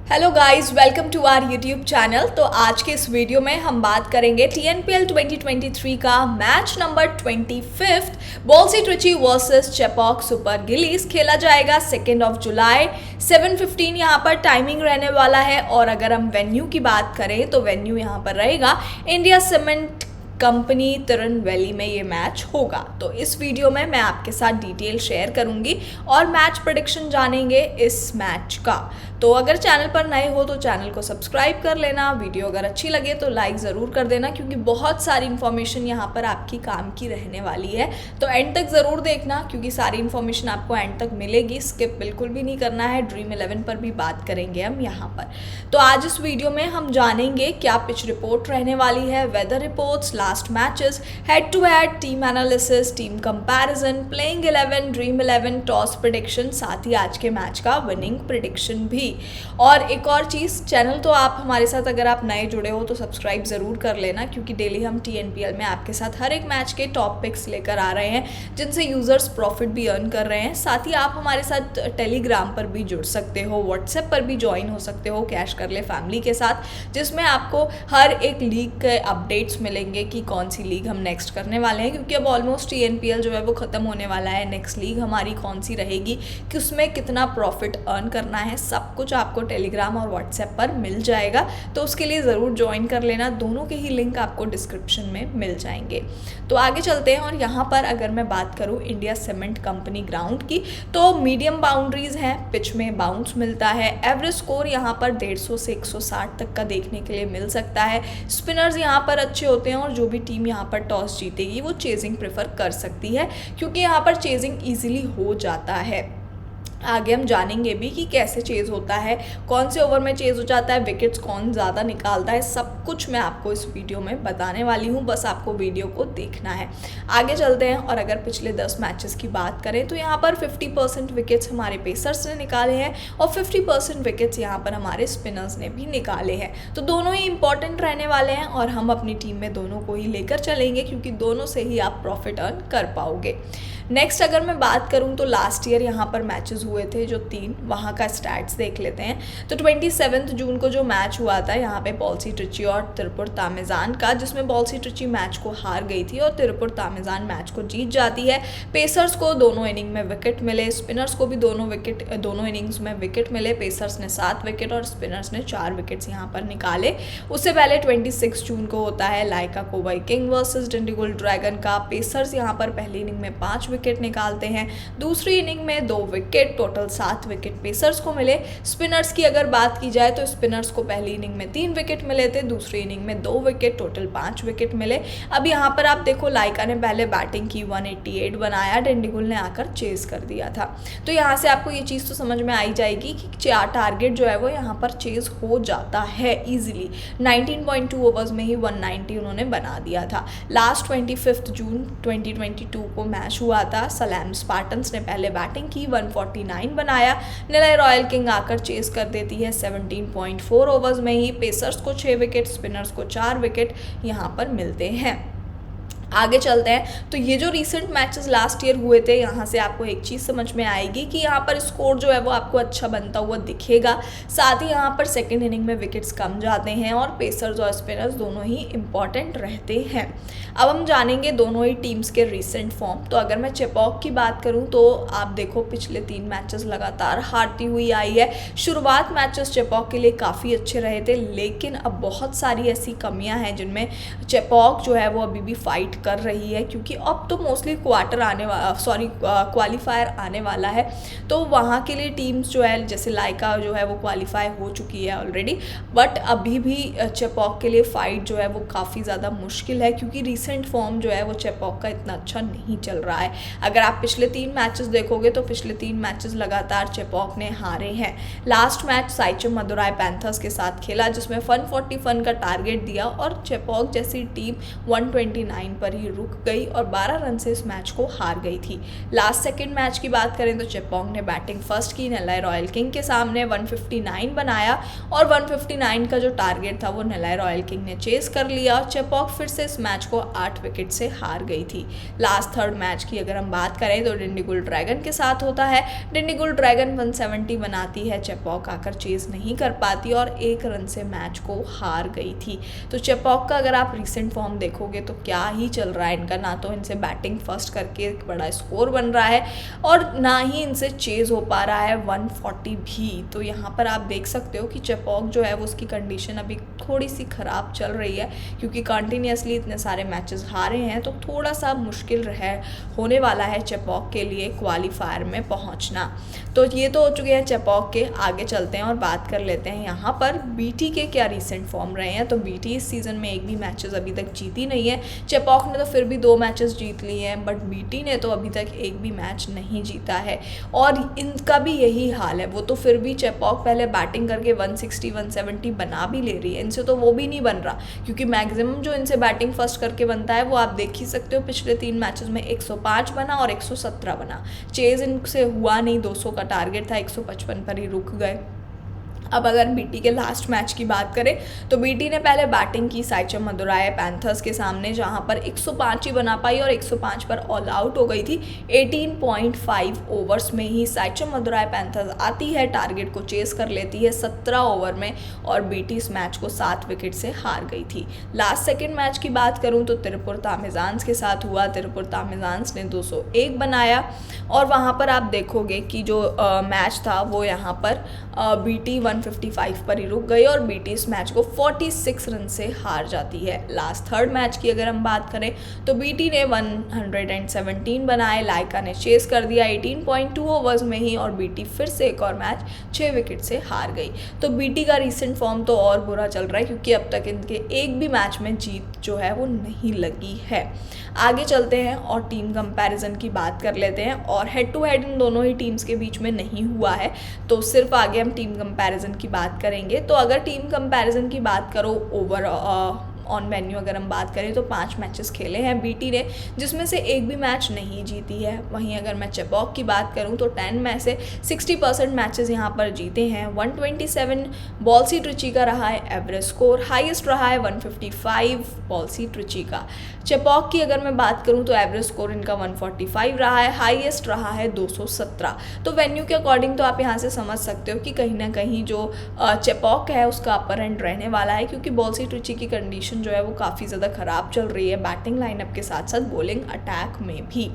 Hello guys, welcome to our YouTube channel. तो आज के इस वीडियो में हम बात करेंगे TNPL 2023 का match number 25 Ballsy Trichy versus Chepauk Super Gillies खेला जाएगा 2 जुलाई 7:15 यहाँ पर टाइमिंग रहने वाला है। और अगर हम वेन्यू की बात करें तो वेन्यू यहाँ पर रहेगा इंडिया सीमेंट कंपनी तिरुनेलवेली में ये मैच होगा। तो इस वीडियो में मैं आपके साथ डिटेल शेयर करूंगी और मैच प्रेडिक्शन जानेंगे इस मैच का। तो अगर चैनल पर नए हो तो चैनल को सब्सक्राइब कर लेना। वीडियो अगर अच्छी लगे तो लाइक ज़रूर कर देना, क्योंकि बहुत सारी इन्फॉर्मेशन यहाँ पर आपकी काम की रहने वाली है। तो एंड तक ज़रूर देखना, क्योंकि सारी इन्फॉर्मेशन आपको एंड तक मिलेगी। स्किप बिल्कुल भी नहीं करना है। ड्रीम 11 पर भी बात करेंगे हम यहाँ पर। तो आज इस वीडियो में हम जानेंगे क्या पिच रिपोर्ट रहने वाली है, weather reports, last matches, head to head, team analysis, team comparison, playing 11, dream 11, toss prediction, साथ ही आज के मैच का विनिंग प्रेडिक्शन भी। और एक और चीज़, चैनल तो आप हमारे साथ अगर आप नए जुड़े हो तो सब्सक्राइब ज़रूर कर लेना, क्योंकि डेली हम TNPL में आपके साथ हर एक मैच के टॉप पिक्स लेकर आ रहे हैं, जिनसे यूज़र्स प्रॉफिट भी अर्न कर रहे हैं। साथ ही आप हमारे साथ टेलीग्राम पर भी जुड़ सकते हो, व्हाट्सएप पर भी ज्वाइन हो सकते हो कैश कर ले फैमिली के साथ, जिसमें आपको हर एक लीग के अपडेट्स मिलेंगे कि कौन सी लीग हम नेक्स्ट करने वाले हैं। क्योंकि अब ऑलमोस्ट TNPL जो है वो ख़त्म होने वाला है। नेक्स्ट लीग हमारी कौन सी रहेगी, कि उसमें कितना प्रॉफिट अर्न करना है, सब कुछ आपको टेलीग्राम और व्हाट्सएप पर मिल जाएगा। तो उसके लिए ज़रूर ज्वाइन कर लेना। दोनों के ही लिंक आपको डिस्क्रिप्शन में मिल जाएंगे। तो आगे चलते हैं। और यहाँ पर अगर मैं बात करूँ इंडिया सीमेंट कंपनी ग्राउंड की, तो मीडियम बाउंड्रीज हैं, पिच में बाउंस मिलता है। एवरेज स्कोर यहाँ पर 150 से 160 तक का देखने के लिए मिल सकता है। स्पिनर्स यहाँ पर अच्छे होते हैं, और जो भी टीम यहाँ पर टॉस जीतेगी वो चेजिंग प्रेफर कर सकती है, क्योंकि यहाँ पर चेजिंग ईजिली हो जाता है। आगे हम जानेंगे भी कि कैसे चेज होता है, कौन से ओवर में चेज हो जाता है, विकेट्स कौन ज़्यादा निकालता है, सब कुछ मैं आपको इस वीडियो में बताने वाली हूँ। बस आपको वीडियो को देखना है। आगे चलते हैं। और अगर पिछले 10 मैचेस की बात करें तो यहाँ पर 50% विकेट्स हमारे पेसर्स ने निकाले हैं, और 50% विकेट्स यहाँ पर हमारे स्पिनर्स ने भी निकाले हैं। तो दोनों ही इंपॉर्टेंट रहने वाले हैं, और हम अपनी टीम में दोनों को ही लेकर चलेंगे, क्योंकि दोनों से ही आप प्रॉफिट अर्न कर पाओगे। नेक्स्ट अगर मैं बात करूं तो लास्ट ईयर यहाँ पर मैचेस हुए थे जो 3, वहाँ का स्टैट्स देख लेते हैं। तो 27 जून को जो मैच हुआ था यहाँ पे बॉल्सी ट्रिची और तिरुपुर तामेजान का, जिसमें बॉल्सी ट्रिची मैच को हार गई थी और तिरुपुर तामेजान मैच को जीत जाती है। पेसर्स को दोनों इनिंग में विकेट मिले, स्पिनर्स को भी दोनों इनिंग्स में विकेट मिले। पेसर्स ने 7 विकेट और स्पिनर्स ने 4 विकेट्स यहाँ पर निकाले। उससे पहले 26 जून को होता है लाइका कोवाई किंग वर्सेस डिंडीगुल ड्रैगन का। पेसर्स यहाँ पर पहली इनिंग में 5 विकेट निकालते हैं, दूसरी इनिंग में 2 विकेट, टोटल 7 विकेट पेसर्स को मिले। स्पिनर्स की अगर बात की जाए तो स्पिनर्स को पहली इनिंग में 3 विकेट मिले थे, दूसरी इनिंग में 2 विकेट, टोटल 5 विकेट मिले। अब यहाँ पर आप देखो, लाइका ने पहले बैटिंग की, 188 बनाया, डिंडीगुल ने आकर चेस कर दिया था। तो यहाँ से आपको ये चीज़ तो समझ में आई जाएगी कि टारगेट जो है वो यहाँ पर चेस हो जाता है ईजिली। 19.2 ओवर्स में ही 190 उन्होंने बना दिया था। लास्ट 25 जून 2022 को मैच हुआ था। सलाम स्पार्टन्स ने पहले बैटिंग की, 149 बनाया। निलय रॉयल किंग आकर चेस कर देती है 17.4 ओवर्स में ही। पेसर्स को 6 विकेट, स्पिनर्स को 4 विकेट यहाँ पर मिलते हैं। आगे चलते हैं। तो ये जो रीसेंट मैचेस लास्ट ईयर हुए थे, यहाँ से आपको एक चीज़ समझ में आएगी कि यहाँ पर स्कोर जो है वो आपको अच्छा बनता हुआ दिखेगा। साथ ही यहाँ पर सेकंड इनिंग में विकेट्स कम जाते हैं, और पेसर्स और स्पिनर्स दोनों ही इंपॉर्टेंट रहते हैं। अब हम जानेंगे दोनों ही टीम्स के रीसेंट फॉर्म। तो अगर मैं चेपॉक की बात करूँ तो आप देखो, पिछले 3 मैचेस लगातार हारती हुई आई है। शुरुआत मैचेस चेपॉक के लिए काफ़ी अच्छे रहे थे, लेकिन अब बहुत सारी ऐसी कमियाँ हैं जिनमें चेपॉक जो है वो अभी भी फाइट कर रही है, क्योंकि अब तो मोस्टली क्वालिफायर आने वाला है। तो वहाँ के लिए टीम्स जो है, जैसे लाइका जो है वो क्वालिफाई हो चुकी है ऑलरेडी, बट अभी भी चेपॉक के लिए फाइट जो है वो काफ़ी ज़्यादा मुश्किल है, क्योंकि रीसेंट फॉर्म जो है वो चेपॉक का इतना अच्छा नहीं चल रहा है। अगर आप पिछले 3 मैचेस देखोगे तो पिछले 3 मैचेस लगातार चेपॉक ने हारे हैं। लास्ट मैच साइचम मदुराई पैंथर्स के साथ खेला, जिसमें 140 का टारगेट दिया, और चेपॉक जैसी टीम 129 पर पर ही रुक गई और 12 रन से इस मैच को हार गई थी। लास्ट सेकंड मैच की बात करें तो चेपॉन्ग ने बैटिंग फर्स्ट की नेलाई रॉयल किंग के सामने 159 बनाया और 159 का जो टारगेट था वो नेलाई रॉयल किंग ने चेस कर लिया। चेपॉन्ग फिर से इस मैच को 8 विकेट से हार गई थी। लास्ट थर्ड मैच की अगर हम बात करें तो डिंडीगुल ड्रैगन के साथ होता है। डिंडीगुल ड्रैगन 170 बनाती है, चेपॉन्ग आकर चेज नहीं कर पाती और 1 रन से मैच को हार गई थी। तो चेपॉन्ग का अगर आप रिसेंट फॉर्म देखोगे तो क्या ही चल रहा है इनका, ना तो इनसे बैटिंग फर्स्ट करके एक बड़ा स्कोर बन रहा है और ना ही इनसे चेज हो पा रहा है 140 भी। तो यहाँ पर आप देख सकते हो कि चेपॉन्ग जो है वो उसकी कंडीशन अभी थोड़ी सी ख़राब चल रही है, क्योंकि कंटिन्यूसली इतने सारे मैचेस हारे हैं तो थोड़ा सा मुश्किल होने वाला है चेपॉन्ग के लिए क्वालिफायर में पहुँचना। तो ये तो हो चुके हैं चेपॉन्ग के। आगे चलते हैं और बात कर लेते हैं यहाँ पर बीटी के क्या रिसेंट फॉर्म रहे हैं। तो बीटी इस सीज़न में एक भी मैचेस अभी तक जीती नहीं है। चेपॉन्ग ने तो फिर भी 2 मैचेस जीत लिए हैं, बट बीटी ने तो अभी तक एक भी मैच नहीं जीता है और इनका भी यही हाल है। वो तो फिर भी चेपॉन्ग पहले बैटिंग करके 160 170 बना भी ले रही है, इनसे तो वो भी नहीं बन रहा, क्योंकि मैक्सिमम जो इनसे बैटिंग फर्स्ट करके बनता है वो आप देख ही सकते हो। पिछले 3 मैचेस में 105 बना और 117 बना। चेज इनसे हुआ नहीं, 200 का टारगेट था, 155 पर ही रुक गए। अब अगर बीटी के लास्ट मैच की बात करें तो बीटी ने पहले बैटिंग की साइचम मदुराई पैंथर्स के सामने, जहां पर 105 ही बना पाई और 105 पर ऑल आउट हो गई थी। 18.5 ओवर्स में ही साइचम मदुराई पैंथर्स आती है, टारगेट को चेस कर लेती है 17 ओवर में और बीटी इस मैच को 7 विकेट से हार गई थी। लास्ट सेकेंड मैच की बात करूँ तो त्रिपुर तामिजान्स के साथ हुआ। त्रिपुर तामिजान्स ने 201 बनाया और वहाँ पर आप देखोगे कि जो मैच था वो यहाँ पर बीटी 155 पर ही रुक गई और बीटी इस मैच को 46 रन से हार जाती है। लास्ट थर्ड मैच की अगर हम बात करें तो बीटी ने 117 बनाए, लाइका ने चेस कर दिया 18.2 ओवर्स में ही और बीटी फिर से एक और मैच 6 विकेट से हार गई। तो बीटी का रीसेंट फॉर्म तो और बुरा चल रहा है, क्योंकि अब तक इनके एक भी मैच में जीत जो है वो नहीं लगी है। आगे चलते हैं और टीम कंपैरिजन की बात कर लेते हैं। और हेड टू हेड इन दोनों ही टीम्स के बीच में नहीं हुआ है, तो सिर्फ आगे हम टीम कंपैरिजन की बात करेंगे। तो अगर टीम कंपैरिजन की बात करो ओवर ऑन वेन्यू अगर हम बात करें तो 5 मैचेस खेले हैं बीटी ने, जिसमें से एक भी मैच नहीं जीती है। वहीं अगर मैं चेपॉन्ग की बात करूं तो 10 में से 60% मैचेस यहां पर जीते हैं। 127 बॉल्सी ट्रिची का रहा है एवरेज स्कोर, हाईएस्ट रहा है 155 बॉल्सी ट्रिची का। चेपॉन्ग की अगर मैं बात करूं तो एवरेज स्कोर इनका 145 रहा है, हाईएस्ट रहा है 217। तो वेन्यू के अकॉर्डिंग तो आप यहां से समझ सकते हो कि कहीं ना कहीं जो चेपॉन्ग है उसका अपर एंड रहने वाला है, क्योंकि बॉल्सी ट्रिची की कंडीशन जो है वो काफ़ी ज़्यादा ख़राब चल रही है बैटिंग लाइनअप के साथ साथ बॉलिंग अटैक में भी।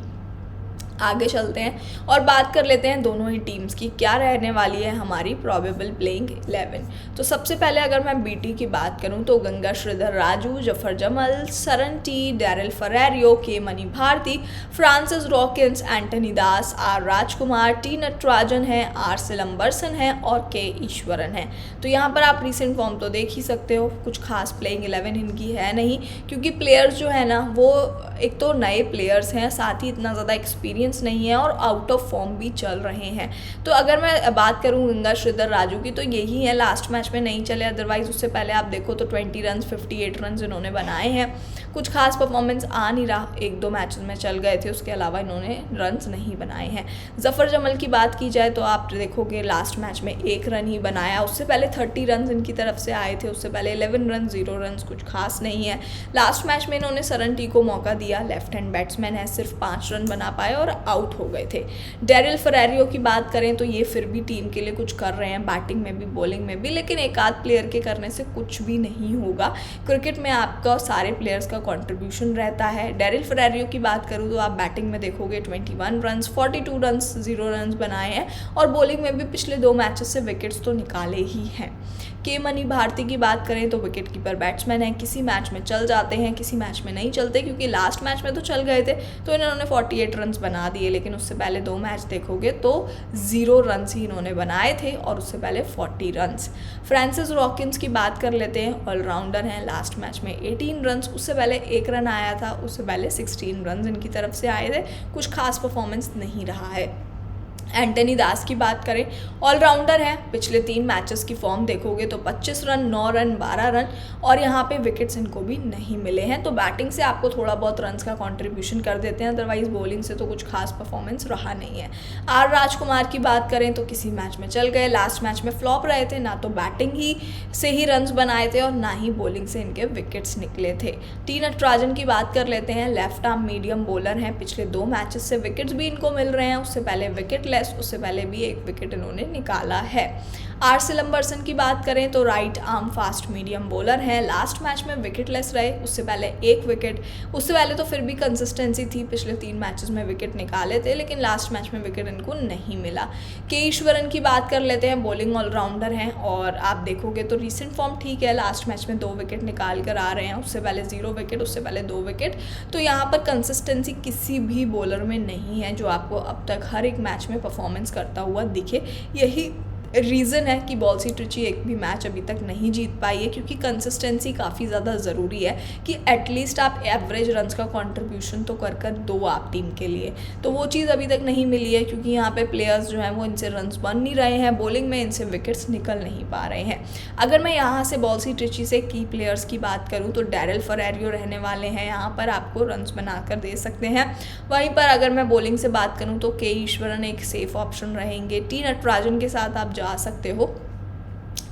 आगे चलते हैं और बात कर लेते हैं दोनों ही टीम्स की क्या रहने वाली है हमारी प्रोबेबल प्लेइंग 11। तो सबसे पहले अगर मैं बीटी की बात करूं तो गंगा श्रीधर राजू, जफर जमल, Saran T, Daryl Ferrario, K Mani Bharathi, Francis Rockins, Antony Das, R Rajkumar, T Natarajan है, आर सिलम्बरसन है और के ईश्वरन है। तो यहाँ पर आप रिसेंट फॉर्म तो देख ही सकते हो, कुछ खास प्लेइंग 11 इनकी है नहीं, क्योंकि प्लेयर्स जो है ना वो एक तो नए प्लेयर्स हैं, साथ ही इतना ज़्यादा एक्सपीरियंस नहीं है और आउट ऑफ फॉर्म भी चल रहे हैं। तो अगर मैं बात करूं गंगा श्रीधर राजू की तो यही है, लास्ट मैच में नहीं चले, अदरवाइज उससे पहले आप देखो तो 20 रन 58 रन इन्होंने बनाए हैं। कुछ खास परफॉर्मेंस आ नहीं रहा, 1-2 मैचेस में चल गए थे, उसके अलावा इन्होंने रन्स नहीं बनाए हैं। जफर जमल की बात की जाए तो आप देखोगे लास्ट मैच में 1 रन ही बनाया, उससे पहले 30 रन इनकी तरफ से आए थे, उससे पहले 11 रन 0 रन, कुछ खास नहीं है। लास्ट मैच में इन्होंने सरन टी को मौका दिया, लेफ्ट हैंड बैट्समैन है, सिर्फ 5 रन बना पाए और आउट हो गए थे। डैरिल फरेरियो की बात करें तो ये फिर भी टीम के लिए कुछ कर रहे हैं, बैटिंग में भी बॉलिंग में भी, लेकिन एक आध प्लेयर के करने से कुछ भी नहीं होगा। क्रिकेट में आपका सारे प्लेयर्स का कंट्रीब्यूशन रहता है। डैरिल फरेरियो की बात करूँ तो आप बैटिंग में देखोगे 21 रन 42 रन 0 रन बनाए हैं और बॉलिंग में भी पिछले 2 मैचेस से विकेट्स तो निकाले ही हैं। के मनी भारती की बात करें तो विकेट कीपर बैट्समैन है, किसी मैच में चल जाते हैं, किसी मैच में नहीं चलते, क्योंकि लास्ट मैच में तो चल गए थे तो इन्होंने 48 रन बना दिए, लेकिन उससे पहले 2 मैच देखोगे तो 0 रन ही इन्होंने बनाए थे और उससे पहले 40 रन। फ्रांसिस रॉकिंस की बात कर लेते हैं, ऑलराउंडर हैं, लास्ट मैच में 18 रन, उससे पहले 1 रन आया था, उससे पहले 16 रन इनकी तरफ से आए थे, कुछ खास परफॉर्मेंस नहीं रहा है। एंटनी दास की बात करें, ऑलराउंडर है, पिछले 3 मैचेस की फॉर्म देखोगे तो 25 रन, 9 रन, 12 रन और यहाँ पे विकेट्स इनको भी नहीं मिले हैं। तो बैटिंग से आपको थोड़ा बहुत रन्स का कंट्रीब्यूशन कर देते हैं, अदरवाइज बॉलिंग से तो कुछ खास परफॉर्मेंस रहा नहीं है। आर राजकुमार की बात करें तो किसी मैच में चल गए, लास्ट मैच में फ्लॉप रहे थे, ना तो बैटिंग ही से ही रन्स बनाए थे और ना ही बॉलिंग से इनके विकेट्स निकले थे। टी नटराजन की बात कर लेते हैं, लेफ्ट आर्म मीडियम बॉलर हैं, पिछले 2 मैचेस से विकेट्स भी इनको मिल रहे हैं, उससे पहले विकेट उससे पहले भी 1 विकेट इन्होंने निकाला है। आर सिलम्बरसन की बात करें तो right arm fast medium bowler हैं, लास्ट मैच में विकेटलेस रहे, उससे पहले 1 विकेट, उससे पहले तो फिर भी कंसिस्टेंसी थी, पिछले 3 मैचेस में विकेट निकाले थे, लेकिन लास्ट मैच में विकेट इनको नहीं मिला। के ईश्वरन की बात कर लेते हैं, बॉलिंग ऑलराउंडर हैं और आप देखोगे तो रीसेंट फॉर्म ठीक है, लास्ट मैच में 2 विकेट निकाल कर आ रहे हैं, उससे पहले 0 विकेट, उससे पहले 2 विकेट। तो यहाँ पर कंसिस्टेंसी किसी भी बॉलर में नहीं है जो आपको अब तक हर एक मैच में परफॉर्मेंस करता हुआ दिखे। यही रीज़न है कि बॉल्सी ट्रिची एक भी मैच अभी तक नहीं जीत पाई है, क्योंकि कंसिस्टेंसी काफ़ी ज़्यादा ज़रूरी है कि एटलीस्ट आप एवरेज रन्स का कंट्रीब्यूशन तो कर दो आप टीम के लिए। तो वो चीज़ अभी तक नहीं मिली है, क्योंकि यहाँ पे प्लेयर्स जो हैं वो इनसे रन्स बन नहीं रहे हैं, बॉलिंग में इनसे विकेट्स निकल नहीं पा रहे हैं। अगर मैं यहाँ से बॉल्सी ट्रिची से की प्लेयर्स की बात करूँ तो डैरिल फरेरियो रहने वाले हैं, यहाँ पर आपको रन्स बनाकर दे सकते हैं। वहीं पर अगर मैं बॉलिंग से बात करूँ तो के ईश्वरन एक सेफ ऑप्शन रहेंगे, टी नटराजन के साथ आप जा सकते हो,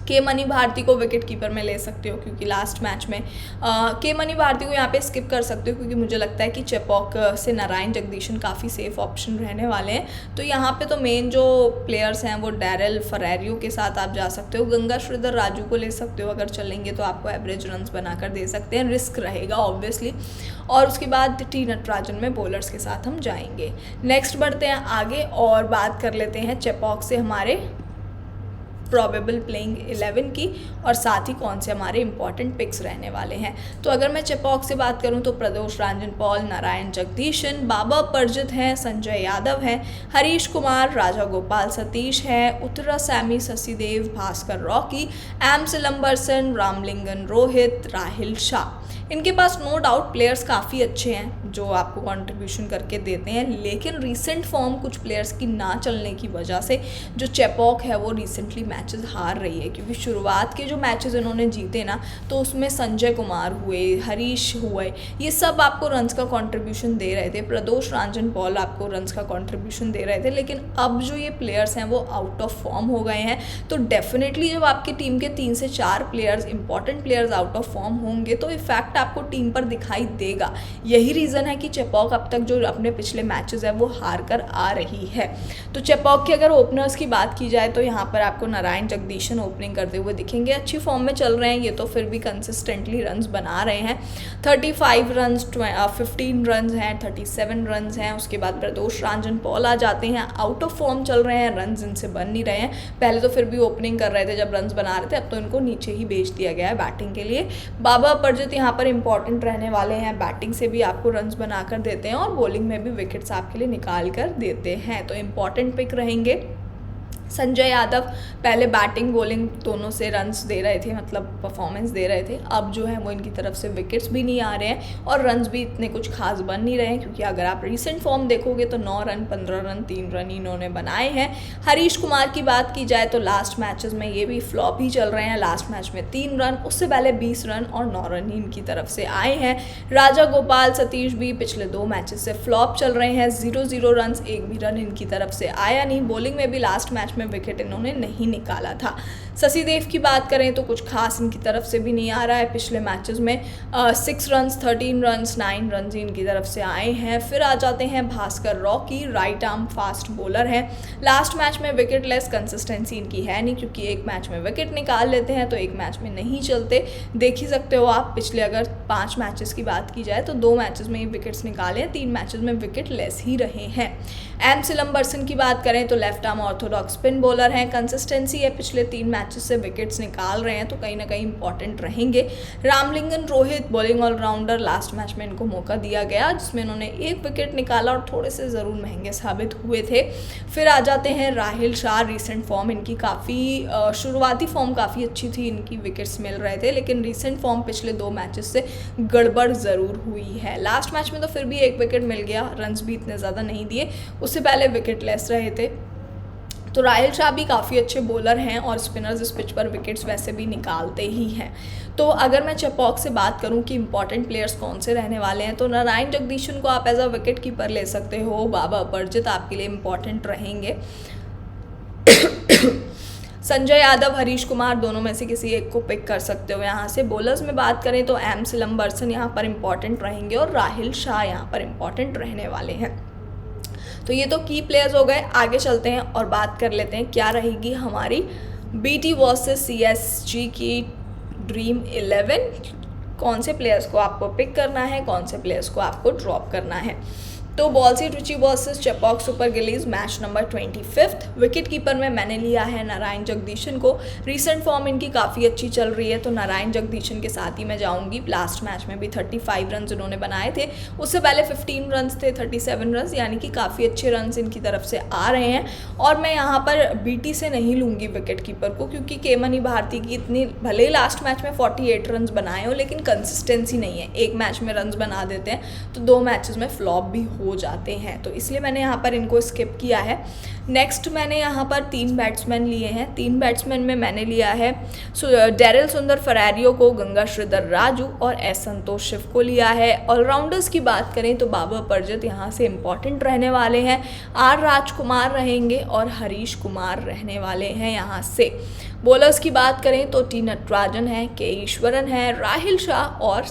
के मनी भारती को विकेट कीपर में ले सकते हो, क्योंकि लास्ट मैच में के मनी भारती को यहाँ पे स्किप कर सकते हो, क्योंकि मुझे लगता है कि चेपॉक से नारायण जगदीशन काफ़ी सेफ ऑप्शन रहने वाले हैं। तो यहाँ पे तो मेन जो प्लेयर्स हैं वो डैरिल फरेरियो के साथ आप जा सकते हो, गंगा श्रीधर राजू को ले सकते हो, अगर चलेंगे तो आपको एवरेज रन्स बनाकर दे सकते हैं, रिस्क रहेगा ऑब्वियसली। और उसके बाद टी नटराजन में बॉलर्स के साथ हम जाएंगे। नेक्स्ट बढ़ते हैं आगे और बात कर लेते हैं चेपॉक से हमारे प्रॉबेबल प्लेइंग 11 की, और साथ ही कौन से हमारे इंपॉर्टेंट पिक्स रहने वाले हैं। तो अगर मैं चेपॉक से बात करूं तो प्रदोष रांजन पॉल, नारायण जगदीशन, बाबा परजित हैं, संजय यादव हैं, हरीश कुमार, राजा गोपाल सतीश हैं, Uthirasamy, Sasidev, Bhaskar Rocky, M Silambarasan, Ramalingam Rohit, Rahil Shah. इनके पास नो डाउट प्लेयर्स काफ़ी अच्छे हैं जो आपको कंट्रीब्यूशन करके देते हैं, लेकिन रीसेंट फॉर्म कुछ प्लेयर्स की ना चलने की वजह से जो चेपॉक है वो रिसेंटली मैचेस हार रही है, क्योंकि शुरुआत के जो मैचेस इन्होंने जीते ना तो उसमें संजय कुमार हुए, हरीश हुए, ये सब आपको रन्स का कंट्रीब्यूशन दे रहे थे, प्रदोष रांजन पॉल आपको रन्स का कंट्रीब्यूशन दे रहे थे, लेकिन अब जो ये प्लेयर्स हैं वो आउट ऑफ फॉर्म हो गए हैं। तो डेफिनेटली जब आपकी टीम के 3 से 4 players important players out of form होंगे तो इफेक्ट आपको टीम पर दिखाई देगा। यही रीज़न है कि चेपॉक अब तक जो अपने पिछले मैचेस है वो हार कर आ रही है। तो चेपॉक के अगर ओपनर्स की बात की जाए तो यहाँ पर आपको नारायण जगदीशन ओपनिंग करते हुए दिखेंगे, अच्छी फॉर्म में चल रहे हैं ये तो, फिर भी कंसिस्टेंटली रन्स बना रहे हैं, 35 रन्स, 15 रन्स हैं, 37 रन्स हैं। उसके बाद प्रदोष रांजन पॉल आ जाते हैं, आउट ऑफ फॉर्म चल रहे हैं, रन्स इनसे बन नहीं रहे हैं, पहले तो फिर भी ओपनिंग कर रहे थे जब रन्स बना रहे थे, अब तो इनको नीचे ही भेज दिया गया है बैटिंग के लिए। बाबा परजित यहाँ पर इंपॉर्टेंट रहने वाले हैं, बैटिंग से भी आपको रन्स बनाकर देते हैं और बॉलिंग में भी विकेट्स आपके लिए निकाल कर देते हैं, तो इंपॉर्टेंट पिक रहेंगे। संजय यादव पहले बैटिंग बॉलिंग दोनों से रन्स दे रहे थे, मतलब परफॉर्मेंस दे रहे थे, अब जो है वो इनकी तरफ से विकेट्स भी नहीं आ रहे हैं और रन्स भी इतने कुछ खास बन नहीं रहे हैं, क्योंकि अगर आप रीसेंट फॉर्म देखोगे तो 9 रन, 15 रन, 3 रन इन्होंने बनाए हैं। हरीश कुमार की बात की जाए तो लास्ट मैचेस में ये भी फ्लॉप ही चल रहे हैं, लास्ट मैच में 3 रन, उससे पहले 20 रन और 9 रन ही इनकी तरफ से आए हैं। राजा गोपाल सतीश भी पिछले 2 मैचेस से फ्लॉप चल रहे हैं, 0-0 रन, एक भी रन इनकी तरफ से आया नहीं, बॉलिंग में भी लास्ट मैच में विकेट इन्होंने नहीं निकाला था। शशिदेव की बात करें तो कुछ खास इनकी तरफ से भी नहीं आ रहा है, पिछले मैचेस में 6 रन, 13 रन, 9 रन इनकी तरफ से आए हैं। फिर आ जाते हैं Bhaskar Rocky, right arm fast bowler हैं, लास्ट मैच में विकेट लेस, कंसिस्टेंसी इनकी है नहीं, क्योंकि एक मैच में विकेट निकाल लेते हैं तो एक मैच में नहीं चलते। देख ही सकते हो आप, पिछले अगर 5 मैचेस की बात की जाए तो 2 मैचेस में ही विकेट्स निकाले हैं, 3 मैचेस में विकेट लेस ही रहे हैं। एम सिलम्बरसन की बात करें तो left arm Orthodox spin bowler हैं, कंसिस्टेंसी है, पिछले 3 मैचेस से विकेट्स निकाल रहे हैं तो कहीं ना कहीं इंपॉर्टेंट रहेंगे। Ramalingam Rohit bowling allrounder, last match में इनको मौका दिया गया जिसमें इन्होंने 1 विकेट निकाला और थोड़े से ज़रूर महंगे साबित हुए थे। फिर आ जाते हैं राहिल शाह, रिसेंट फॉर्म इनकी काफ़ी शुरुआती फॉर्म काफ़ी अच्छी थी, इनकी विकेट्स मिल रहे थे, लेकिन रिसेंट फॉर्म पिछले 2 मैचेस से गड़बड़ ज़रूर हुई है। लास्ट मैच में तो फिर भी 1 विकेट मिल गया, रन्स भी इतने ज़्यादा नहीं दिए, उससे पहले विकेट लेस रहे थे। तो राहिल शाह भी काफ़ी अच्छे बॉलर हैं और स्पिनर्स इस पिच पर विकेट्स वैसे भी निकालते ही हैं। तो अगर मैं चेपॉक से बात करूं कि इंपॉर्टेंट प्लेयर्स कौन से रहने वाले हैं, तो नारायण जगदीशन को आप एज अ विकेट कीपर ले सकते हो। बाबा अपरजित आपके लिए इंपॉर्टेंट रहेंगे। संजय यादव, हरीश कुमार, दोनों में से किसी एक को पिक कर सकते हो यहाँ से। बॉलर्स में बात करें तो एम सिलम्बरसन यहाँ पर इंपॉर्टेंट रहेंगे और राहिल शाह यहाँ पर इंपॉर्टेंट रहने वाले हैं। तो ये तो की प्लेयर्स हो गए। आगे चलते हैं और बात कर लेते हैं क्या रहेगी हमारी BT वर्सेस CSG की ड्रीम 11। कौन से प्लेयर्स को आपको पिक करना है, कौन से प्लेयर्स को आपको ड्रॉप करना है। तो Ballsy Trichy versus Chepauk Super Gillies match number 25। Wicket keeper में मैंने लिया है नारायण जगदीशन को। रीसेंट फॉर्म इनकी काफ़ी अच्छी चल रही है, तो नारायण जगदीशन के साथ ही मैं जाऊंगी। लास्ट मैच में भी 35 रन उन्होंने बनाए थे, उससे पहले 15 रन थे, 37 रन, यानी कि काफ़ी अच्छे रन इनकी तरफ से आ रहे हैं। और मैं यहाँ पर BT से नहीं लूँगी विकेट कीपर को, क्योंकि केमनी भारती की इतनी, भले ही लास्ट मैच में 48 रन बनाए हो, लेकिन कंसिस्टेंसी नहीं है। एक मैच में रन बना देते हैं तो 2 मैचेस में फ्लॉप भी हो जाते हैं, तो इसलिए मैंने यहाँ पर इनको स्किप किया है। नेक्स्ट मैंने यहाँ पर 3 बैट्समैन लिए हैं। 3 बैट्समैन में मैंने लिया है डेरिल सुंदर फरारियो को, गंगा श्रीधर राजू और एस संतोष शिव को लिया है। ऑलराउंडर्स की बात करें तो बाबा अपरजित यहाँ से इंपॉर्टेंट रहने वाले हैं। R राजकुमार रहेंगे और हरीश कुमार रहने वाले हैं यहाँ से। बॉलर्स की बात करें तो T नटराजन है, K ईश्वरन है, राहिल शाह और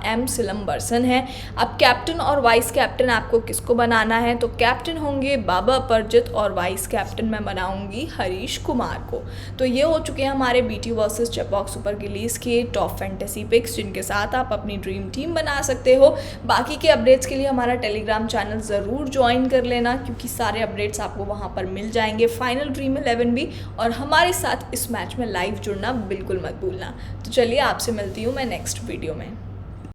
M सिलम्बरसन है। अब कैप्टन और वाइस कैप्टन आपको किसको बनाना है, तो कैप्टन होंगे बाबा अपरजित और वाइस कैप्टन मैं बनाऊंगी हरीश कुमार को। तो ये हो चुके हैं हमारे BT versus Chepauk Super Gillies के टॉप फैंटेसी पिक्स, जिनके साथ आप अपनी ड्रीम टीम बना सकते हो। बाकी के अपडेट्स के लिए हमारा टेलीग्राम चैनल ज़रूर ज्वाइन कर लेना, क्योंकि सारे अपडेट्स आपको वहाँ पर मिल जाएंगे, फाइनल ड्रीम 11 भी। और हमारे साथ इस मैच में लाइव जुड़ना बिल्कुल मत भूलना। तो चलिए आपसे मिलती हूँ मैं नेक्स्ट वीडियो में।